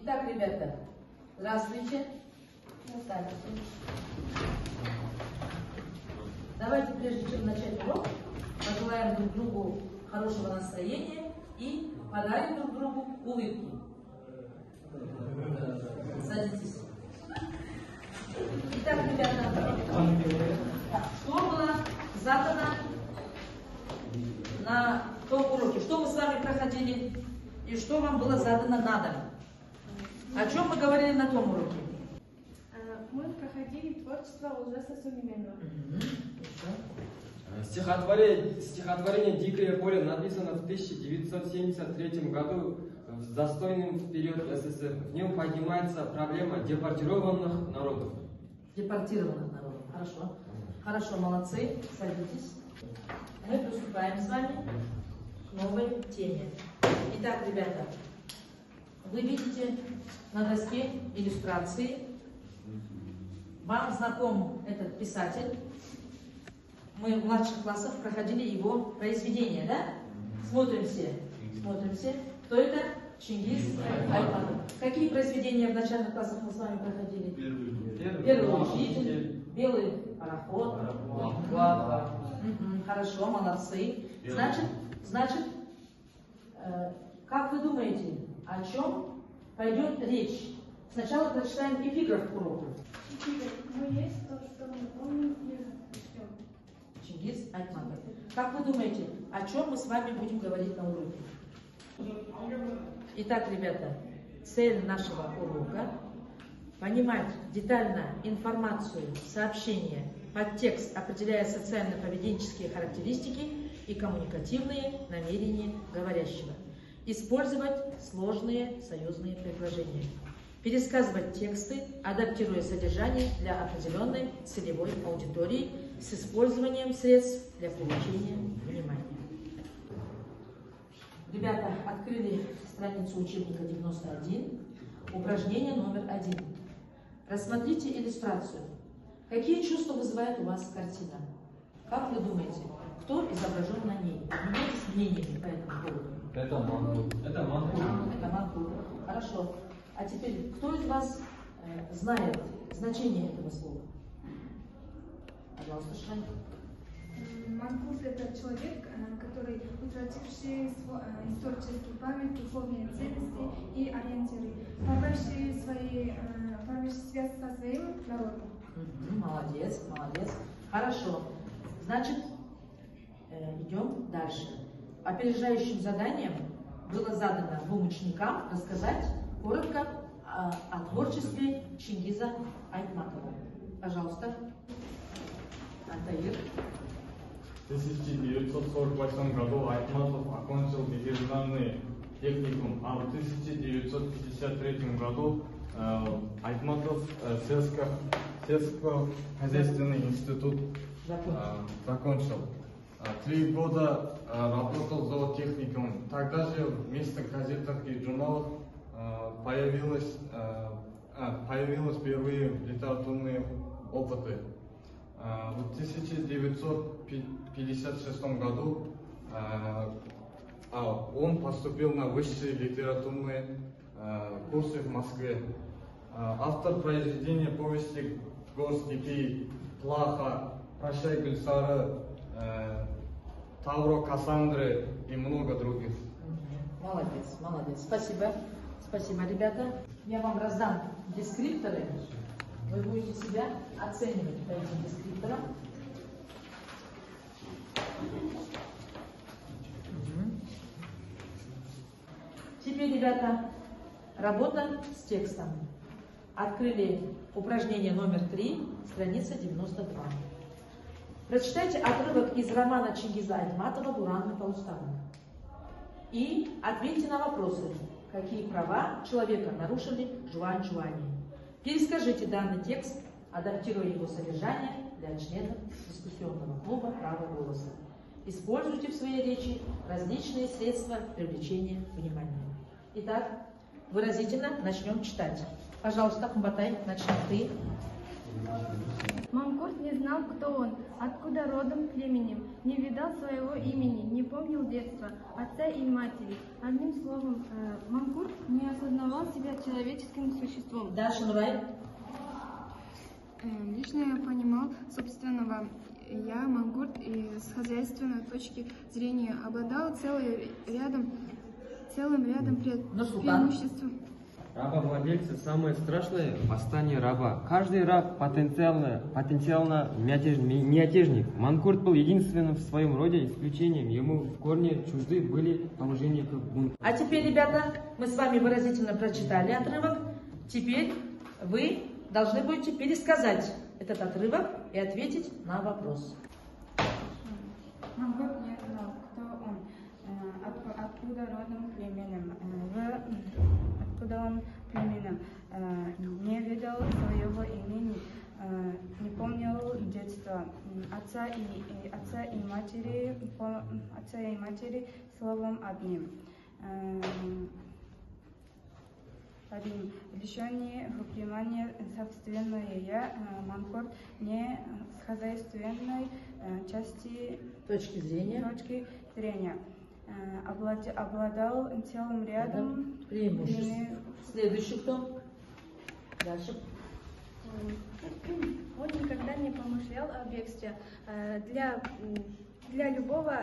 Итак, ребята, здравствуйте. Давайте, прежде чем начать урок, пожелаем друг другу хорошего настроения и подарим друг другу улыбки. Садитесь. Итак, ребята, что было задано на том уроке? Что мы с вами проходили и что вам было задано на дом? О чем мы говорили на том уроке? Мы проходили творчество ужаса Сулейменова. Стихотворение «Дикое поле» написано в 1973 году в застойный период СССР. В нем поднимается проблема депортированных народов. Депортированных народов. Хорошо. Хорошо, молодцы. Садитесь. Мы приступаем с вами к новой теме. Итак, ребята, вы видите на доске иллюстрации. Вам знаком этот писатель. Мы в младших классах проходили его произведения, да? Смотрим все. Смотрим все. Кто это? Чингиз Айтматов. Какие произведения в начальных классах мы с вами проходили? Первый учитель, белый пароход. Хорошо, молодцы. Значит, как вы думаете, о чем пойдет речь? Сначала прочитаем эпиграф к уроку. Мы есть то, что мы помним и ждем. Чингиз Айтматов. Как вы думаете, о чем мы с вами будем говорить на уроке? Итак, ребята, цель нашего урока – понимать детально информацию, сообщения, подтекст, определяя социально-поведенческие характеристики и коммуникативные намерения говорящего. Использовать сложные союзные предложения. Пересказывать тексты, адаптируя содержание для определенной целевой аудитории с использованием средств для получения внимания. Ребята, открыли страницу учебника 91, упражнение номер 1. Рассмотрите иллюстрацию. Какие чувства вызывает у вас картина? Как вы думаете, кто изображен на ней? Меняйтесь мнениями по этому поводу. Это Мангут. Это Мангут. Хорошо. А теперь, кто из вас знает значение этого слова? Пожалуйста, Шань. Мангут – это человек, который утративший исторический память, духовные ценности и ориентиры, порвавший связь со своим народом. Молодец, молодец. Хорошо. Значит, идем дальше. Опережающим заданием было задано двум ученикам рассказать коротко о творчестве Чингиза Айтматова. Пожалуйста. Антаир. В 1948 году Айтматов окончил ветеринарный техникум, а в 1953 году Айтматов сельскохозяйственный институт закончил. 3 года работал зоотехником. Тогда же в местных газетах и журналах появились первые литературные опыты. В 1956 году он поступил на высшие литературные курсы в Москве. Автор произведения повести «Гор степи», «Плаха», «Прощай, Гульсара», «Тавро Кассандры» и много других. Молодец, молодец. Спасибо. Спасибо, ребята. Я вам раздам дескрипторы. Вы будете себя оценивать по этим дескрипторам. Теперь, ребята, работа с текстом. Открыли упражнение номер 3, страница 92. Прочитайте отрывок из романа Чингиза Айтматова «Дуранный по уставу». И ответьте на вопросы, какие права человека нарушили Жуань-Жуани. Перескажите данный текст, адаптируя его содержание для членов дискуссионного клуба «Право голоса». Используйте в своей речи различные средства привлечения внимания. Итак, выразительно начнем читать. Пожалуйста, Хумбатай, начни ты. Манкурт не знал, кто он, откуда родом, племенем, не видал своего имени, не помнил детства, отца и матери. Одним словом, Манкурт не осознавал себя человеческим существом. Дальше, Нурай. Лично я понимал собственного я, Манкурт, и с хозяйственной точки зрения обладал целым рядом преимуществ. Рабовладельцы самое страшное восстание раба. Каждый раб потенциально мятежник. Манкурт был единственным в своем роде исключением. Ему в корне чужды были положения как бунт. А теперь, ребята, мы с вами выразительно прочитали отрывок. Теперь вы должны будете пересказать этот отрывок и ответить на вопрос. Манкурт не знал, кто он, откуда родом, племенем, не видел своего имени, не помнил детства, отца и матери словом одним. Лишенный внимания собственное я, Манкурт не с хозяйственной Точки зрения. Обладал целым рядом преимуществ. Следующий кто? Дальше. Он никогда не помышлял о бегстве. Для любого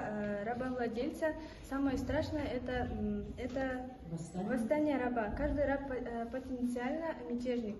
рабовладельца самое страшное это восстание раба. Каждый раб потенциально мятежник.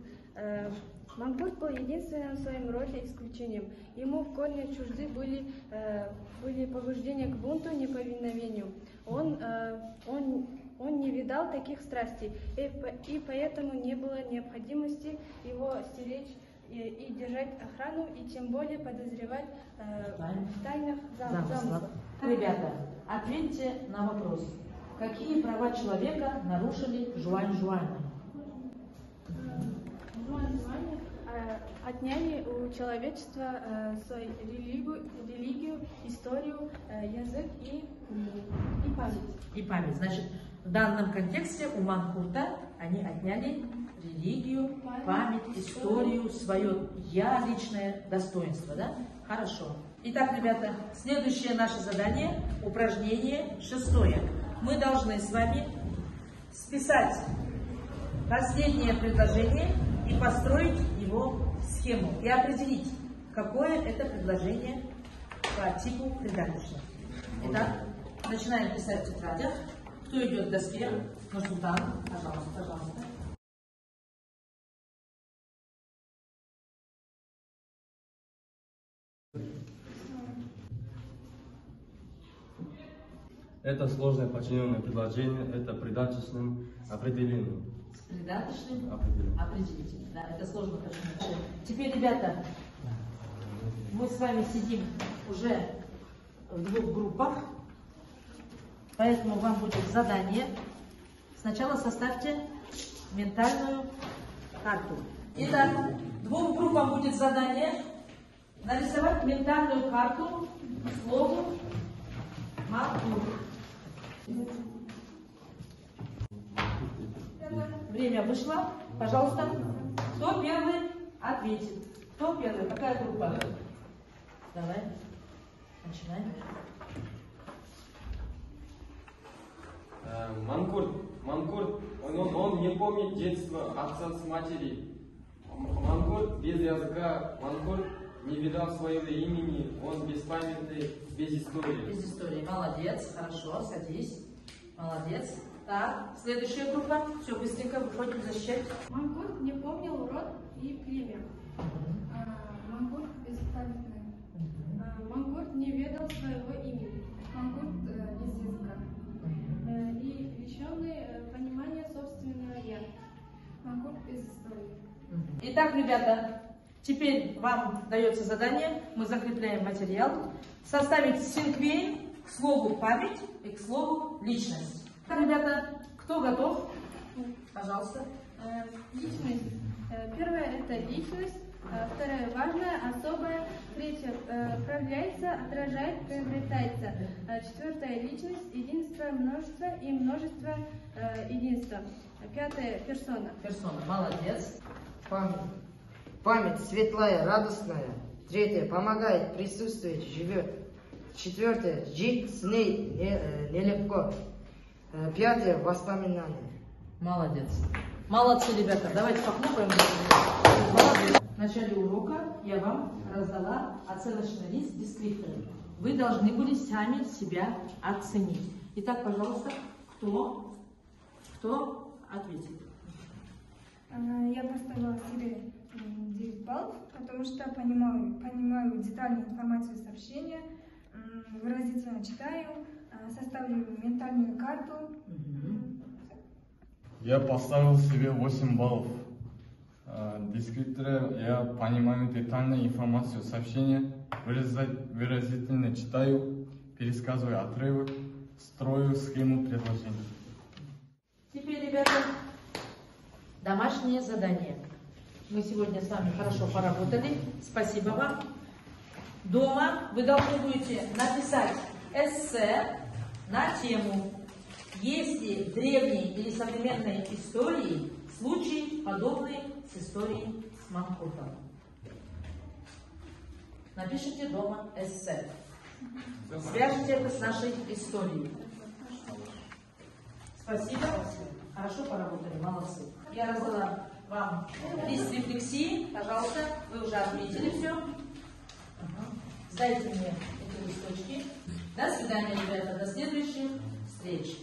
Манкурт был единственным в своем роде исключением. Ему в корне чужды были побуждения к бунту, неповиновению. Он не видал таких страстей, и поэтому не было необходимости его стеречь и держать охрану, и тем более подозревать в тайных замыслах. Ребята, ответьте на вопрос. Какие права человека нарушили Жуань-Жуань? Отняли у человечества свою религию, историю, язык и память. Память. Значит, в данном контексте у Манкурта они отняли религию, память, историю, свое я, личное достоинство. Да? Хорошо. Итак, ребята, следующее наше задание, упражнение 6. Мы должны с вами списать последнее предложение и построить его схему и определить, какое это предложение по типу предательства. Итак, начинаем писать в тетрадях. Кто идет к доске? Нурсултан, пожалуйста. Это сложное подчиненное предложение, это предательственным определением. Предательственным определителем. Да, это сложно подчинить. Теперь, ребята, мы с вами сидим уже в 2 группах, поэтому вам будет задание. Сначала составьте ментальную карту. Итак, 2 группам будет задание нарисовать ментальную карту слову Манкурт. Время вышло. Пожалуйста, кто первый ответит? Кто первый? Какая группа? Давай, начинаем. Манкурт, он не помнит детства отца с матерью. Манкурт без языка, Манкурт не видал своего имени, он беспамятный, без истории. Без истории. Молодец, хорошо, садись. Молодец. Так, следующая группа. Все, быстренько выходим защищать. Манкурт не помнил род и племя. Манкурт беспамятный. Манкурт не ведал своего имени. Манкурт без языка. И лишенный понимания собственного я. Манкурт без истории. Итак, ребята, теперь вам дается задание, мы закрепляем материал, составить синквейн к слову память и к слову личность. Так, ребята, кто готов? Пожалуйста. Личность. Первое это личность, второе важное, особое, третье проявляется, отражает, приобретается, четвертое личность, единство, множество и множество единства. Пятое персона. Персона, молодец. Память. Память светлая, радостная. 3. Помогает, присутствует, живет. 4. Жить с ней нелегко. 5. Воспоминания. Молодец. Молодцы, ребята. Давайте похлопаем. Молодец. В начале урока я вам раздала оценочный лист дескриптора. Вы должны были сами себя оценить. Итак, пожалуйста, кто ответит? Я поставила себе 9 баллов, потому что понимаю детальную информацию сообщения, выразительно читаю, составлю ментальную карту. Я поставил себе 8 баллов. Дескриптора я понимаю детальную информацию сообщения, выразительно читаю, пересказываю отрывок, строю схему предложений. Теперь, ребята, домашнее задание. Мы сегодня с вами хорошо поработали. Спасибо вам. Дома вы должны будете написать эссе на тему «Есть ли в древней или современной истории случаи, подобные с историей с Манкуртом?» Напишите дома эссе. Свяжите это с нашей историей. Спасибо. Хорошо поработали, молодцы. Я раздала вам лист рефлексии. Пожалуйста, вы уже отметили все. Сдайте мне эти листочки. До свидания, ребята. До следующих встреч.